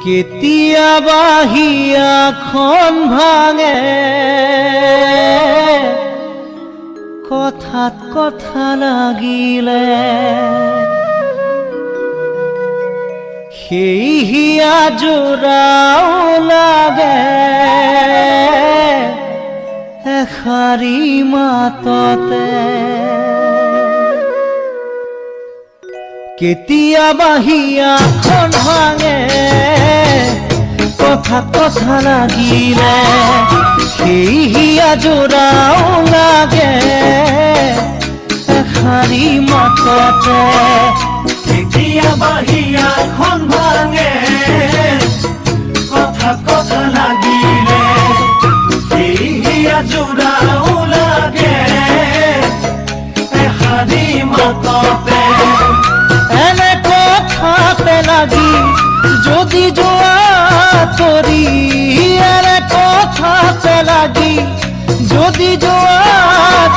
কেতিয়াবা হিয়াখন ভাঙে কথাত কথা লাগিলে, সেই হিয়া জোৰাও লাগে এষাৰি মাততে। কেতিয়াবা হিয়াখন ভাঙে কথাত কথা লাগিলে, সেই হিয়া জোৰাও লাগে এষাৰি মাততে। কেতিয়াবা হিয়াখন ভাঙে কথাত কথা লাগিলে, সেই হিয়া জোৰাও লাগে এষাৰি মাততে। এনে কথাতে লাগি যদি যোৱা তৰি, এনে কথাতে লাগি যদি যোৱা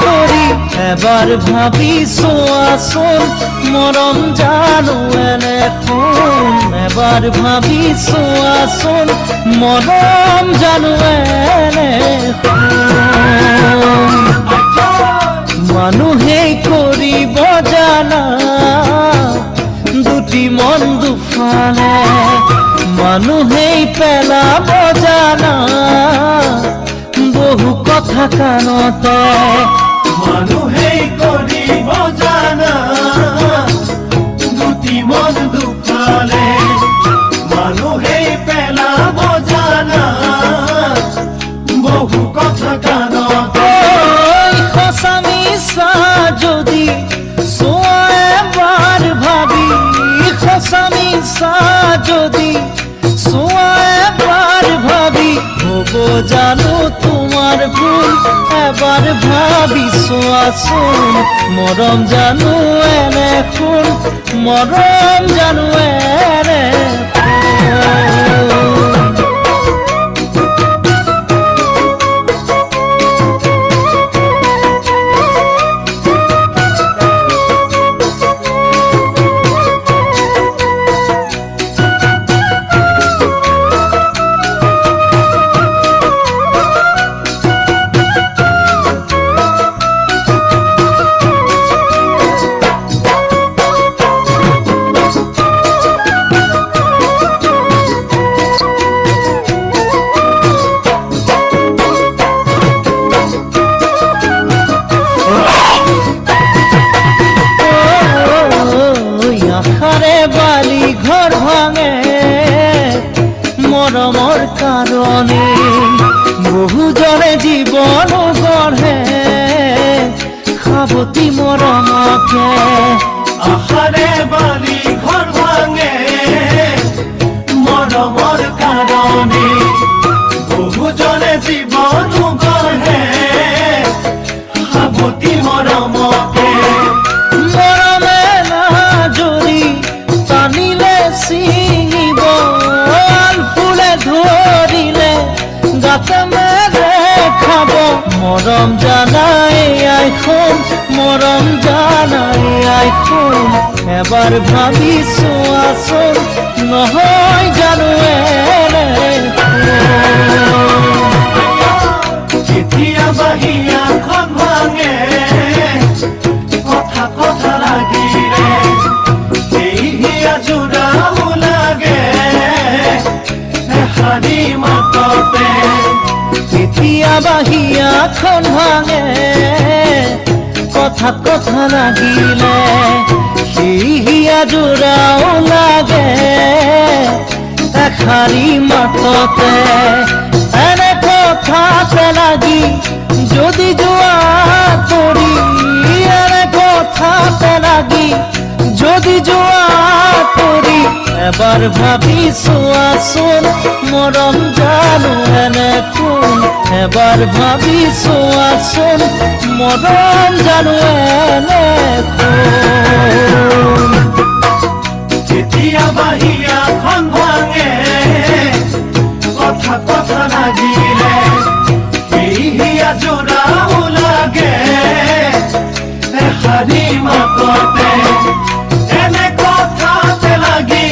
তৰি, এবাৰ ভাবি চোৱাচোন মৰম জানো এনে কোন। এবাৰ ভাবি চোৱাচোন মৰম জানো এনে কোন। মানুহেই কৰিব জানা দুটি মন দুফালে, মানুহেই পেলাব জানা বহু কথা কাণতে। মানুহেই কৰিব জানা দুটি মন দুফালে, মানুহেই পেলাব জানা বহু কথা কাণতে। সঁচা মিছা যদি চোৱা এবাৰ ভাবি, সঁচা মিছা যদি চোৱা এবাৰ ভাবি, হ'ব জানো তোমাৰ ভুল এবাৰ ভাবি চোৱাচোন। মৰম জানো এনে কোন, মৰম জানো এনে কোন। বালি ঘৰ ভাঙে মৰমৰ কাৰণে, বহুজনে জীৱন গঢ়ে সাৱতি মৰমকে। আশাৰে বালি ঘৰ ভাঙে মৰমৰ কাৰণে, বহুজনে জীৱন গঢ়ে সাৱতি মৰমকে। মৰমে নাজৰি টানিলে ছিঙিব, ফুলে ধৰিলে গাতে মেলে খাব। মৰম জানাই আইখন, মৰম জানাই আইখন, এবাৰ ভাবি চোৱাচোন নহয় জানো এনে কোন। কেতিয়াবা হিয়াখন ভাঙে কথা কথা লাগিলে, সেই হিয়া জোৰাও লাগে এষাৰি মাততে। কেতিয়াবা হিয়াখন ভাঙে কথাত কথা লাগিলে, সেই হিয়া জোৰাও লাগে এষাৰি মাততে। এনে কথাতে লাগি যদি যোৱা তৰি, এনে কথাতে লাগি যদি যোৱা তৰি, এবাৰ ভাবি চোৱাচোন মৰম জানো এনে কোন। এবাৰ ভাবি চোৱাচোন মৰম জানো এনে কোন। কেতিয়াবা হিয়াখন ভাঙে কথা কথা লাগিলে, সেই হিয়া জোৰাও লাগে এষাৰি মাততে। এনে কথাতে লাগি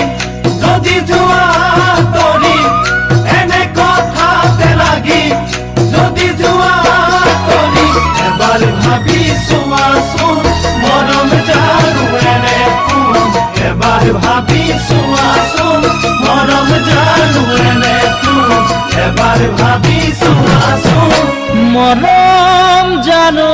যদি যোৱা ভাবি চোৱাচোন মৰম জানো এনে কোন এবাৰ ভাবি চোৱাচোন মৰম জানো এনে কোন এবাৰ ভাবি চোৱাচোন মৰম জানো